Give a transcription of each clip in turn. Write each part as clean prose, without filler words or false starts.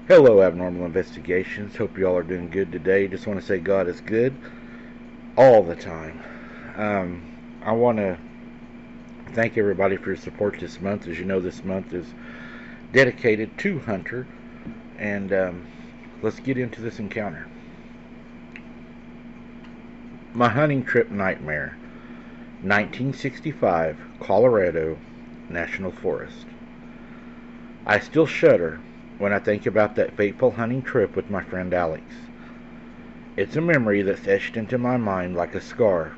Hello, Abnormal Investigations. Hope you all are doing good today. Just want to say God is good all the time. I want to thank everybody for your support this month. As you know, this month is dedicated to Hunter, and let's get into this encounter. My hunting trip nightmare, 1965, Colorado National Forest. I still shudder when I think about that fateful hunting trip with my friend Alex. It's a memory that's etched into my mind like a scar.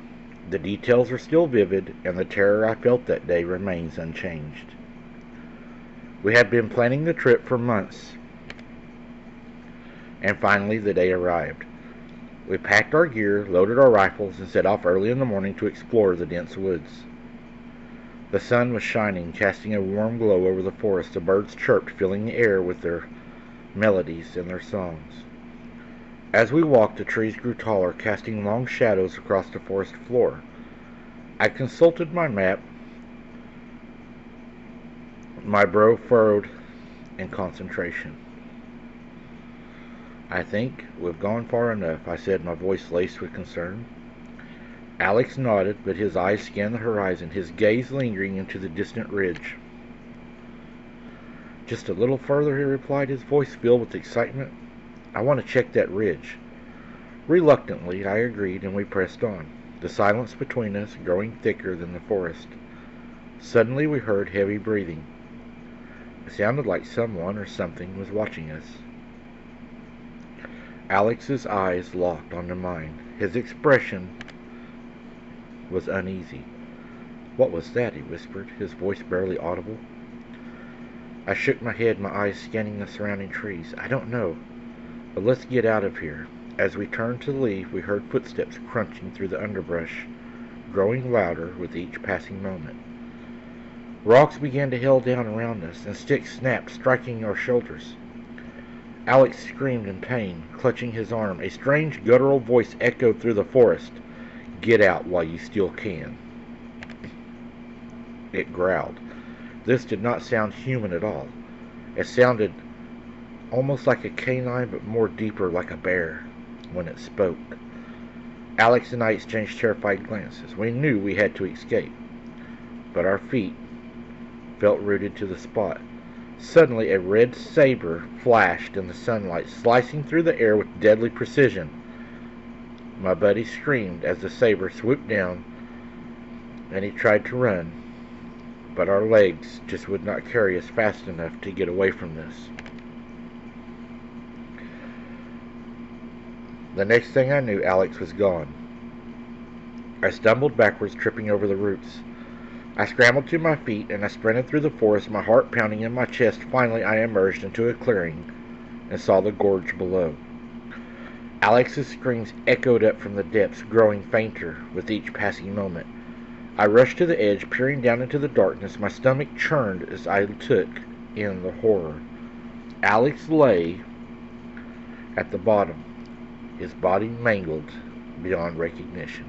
The details are still vivid, and the terror I felt that day remains unchanged. We had been planning the trip for months, and finally the day arrived. We packed our gear, loaded our rifles, and set off early in the morning to explore the dense woods. The sun was shining, casting a warm glow over the forest. The birds chirped, filling the air with their melodies and their songs. As we walked, the trees grew taller, casting long shadows across the forest floor. I consulted my map, my brow furrowed in concentration. "I think we've gone far enough," I said, my voice laced with concern. Alex nodded, but his eyes scanned the horizon, his gaze lingering into the distant ridge. "Just a little further," he replied, his voice filled with excitement. "I want to check that ridge." Reluctantly, I agreed, and we pressed on, the silence between us growing thicker than the forest. Suddenly we heard heavy breathing. It sounded like someone or something was watching us. Alex's eyes locked onto mine. His expression was uneasy. "What was that?" he whispered, his voice barely audible. I shook my head, my eyes scanning the surrounding trees. "I don't know, but let's get out of here." As we turned to leave, we heard footsteps crunching through the underbrush, growing louder with each passing moment. Rocks began to hail down around us, and sticks snapped, striking our shoulders. Alex screamed in pain, clutching his arm. A strange guttural voice echoed through the forest. "Get out while you still can." It growled. This did not sound human at all. It sounded almost like a canine, but more deeper, like a bear, when it spoke. Alex and I exchanged terrified glances. We knew we had to escape, but our feet felt rooted to the spot. Suddenly a red saber flashed in the sunlight, slicing through the air with deadly precision. My buddy screamed as the saber swooped down, and he tried to run, but our legs just would not carry us fast enough to get away from this. The next thing I knew, Alex was gone. I stumbled backwards, tripping over the roots. I scrambled to my feet, and I sprinted through the forest, my heart pounding in my chest. Finally, I emerged into a clearing and saw the gorge below. Alex's screams echoed up from the depths, growing fainter with each passing moment. I rushed to the edge, peering down into the darkness. My stomach churned as I took in the horror. Alex lay at the bottom, his body mangled beyond recognition.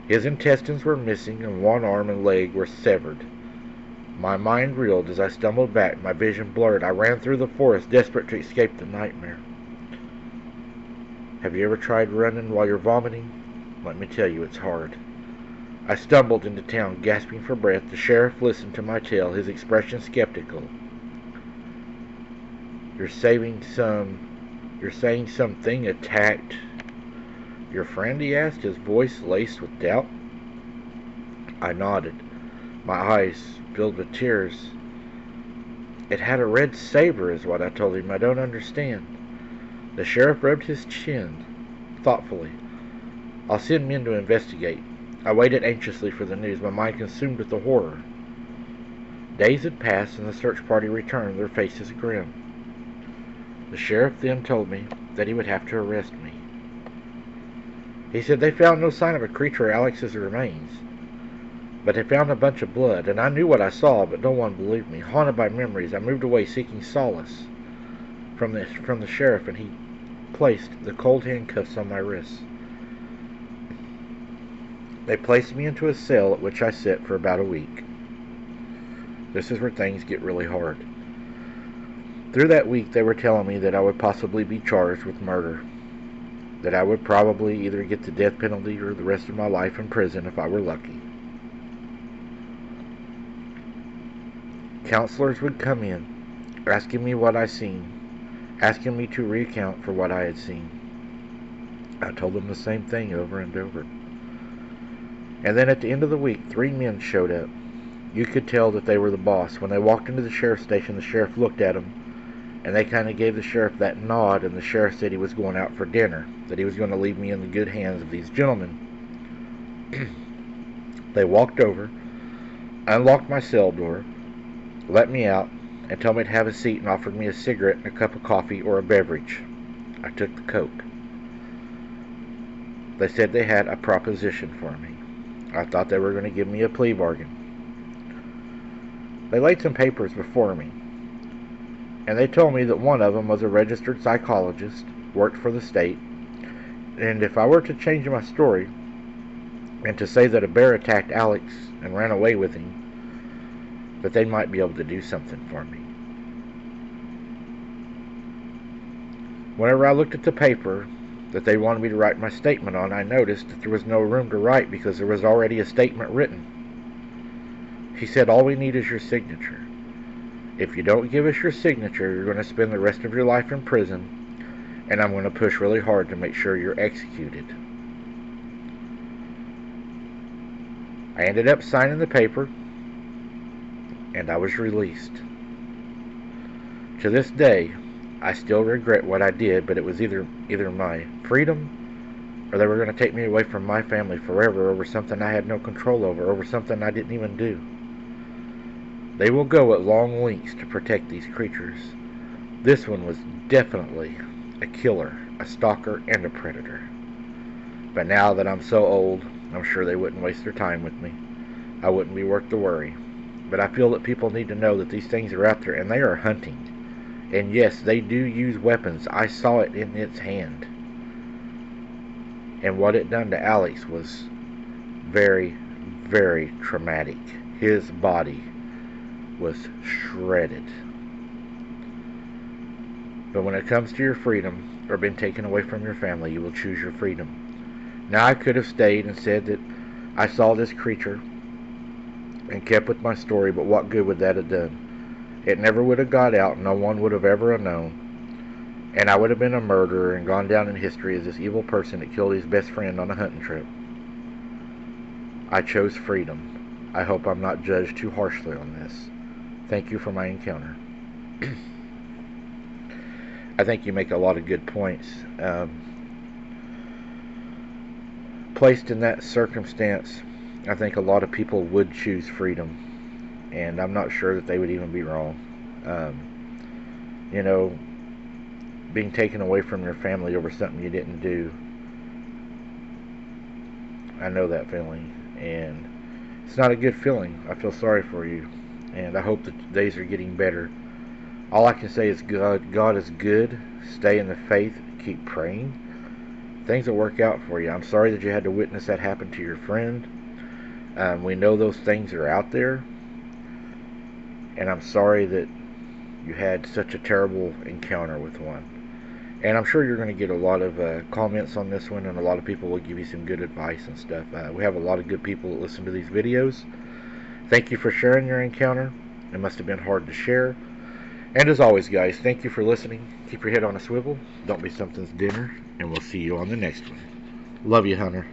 His intestines were missing, and one arm and leg were severed. My mind reeled as I stumbled back, my vision blurred. I ran through the forest, desperate to escape the nightmare. Have you ever tried running while you're vomiting? Let me tell you, it's hard. I stumbled into town, gasping for breath. The sheriff listened to my tale, his expression skeptical. You're saying something attacked your friend?" he asked, his voice laced with doubt. I nodded, my eyes filled with tears. "It had a red saber," is what I told him. "I don't understand." The sheriff rubbed his chin thoughtfully. "I'll send men to investigate." I waited anxiously for the news, my mind consumed with the horror. Days had passed, and the search party returned, their faces grim. The sheriff then told me that he would have to arrest me. He said they found no sign of a creature or Alex's remains, but they found a bunch of blood, and I knew what I saw, but no one believed me. Haunted by memories, I moved away, seeking solace from the sheriff, and he placed the cold handcuffs on my wrists. They placed me into a cell at which I sat for about a week. This is where things get really hard. Through that week, they were telling me that I would possibly be charged with murder, that I would probably either get the death penalty or the rest of my life in prison if I were lucky. Counselors would come in, asking me what I seen, asking me to recount for what I had seen. I told them the same thing over and over. And then at the end of the week, 3 men showed up. You could tell that they were the boss. When they walked into the sheriff's station, the sheriff looked at them, and they kind of gave the sheriff that nod, and the sheriff said he was going out for dinner, that he was going to leave me in the good hands of these gentlemen. They walked over, unlocked my cell door, let me out, and told me to have a seat and offered me a cigarette and a cup of coffee or a beverage. I took the Coke. They said they had a proposition for me. I thought they were going to give me a plea bargain. They laid some papers before me, and they told me that one of them was a registered psychologist, worked for the state, and if I were to change my story and to say that a bear attacked Alex and ran away with him, that they might be able to do something for me. Whenever I looked at the paper that they wanted me to write my statement on, I noticed that there was no room to write because there was already a statement written. He said, all we need is your signature. If you don't give us your signature, you're going to spend the rest of your life in prison, and I'm going to push really hard to make sure you're executed. I ended up signing the paper, and I was released. To this day, I still regret what I did, but it was either my freedom or they were going to take me away from my family forever over something I had no control over something I didn't even do. They will go at long lengths to protect these creatures. This one was definitely a killer, a stalker, and a predator. But now that I'm so old, I'm sure they wouldn't waste their time with me. I wouldn't be worth the worry. But I feel that people need to know that these things are out there, and they are hunting. And yes, they do use weapons. I saw it in its hand. And what it done to Alex was very, very traumatic. His body was shredded. But when it comes to your freedom, or being taken away from your family, you will choose your freedom. Now I could have stayed and said that I saw this creature and kept with my story, but what good would that have done? It never would have got out. No one would have ever known. And I would have been a murderer and gone down in history as this evil person that killed his best friend on a hunting trip. I chose freedom. I hope I'm not judged too harshly on this. Thank you for my encounter. I think you make a lot of good points. Placed in that circumstance, I think a lot of people would choose freedom. And I'm not sure that they would even be wrong. Being taken away from your family over something you didn't do, I know that feeling, and it's not a good feeling. I feel sorry for you, and I hope that the days are getting better. All I can say is God is good. Stay in the faith. Keep praying. Things will work out for you. I'm sorry that you had to witness that happen to your friend. We know those things are out there, and I'm sorry that you had such a terrible encounter with one. And I'm sure you're going to get a lot of comments on this one, and a lot of people will give you some good advice and stuff. We have a lot of good people that listen to these videos. Thank you for sharing your encounter. It must have been hard to share. And as always, guys, thank you for listening. Keep your head on a swivel. Don't be something's dinner. And we'll see you on the next one. Love you, Hunter.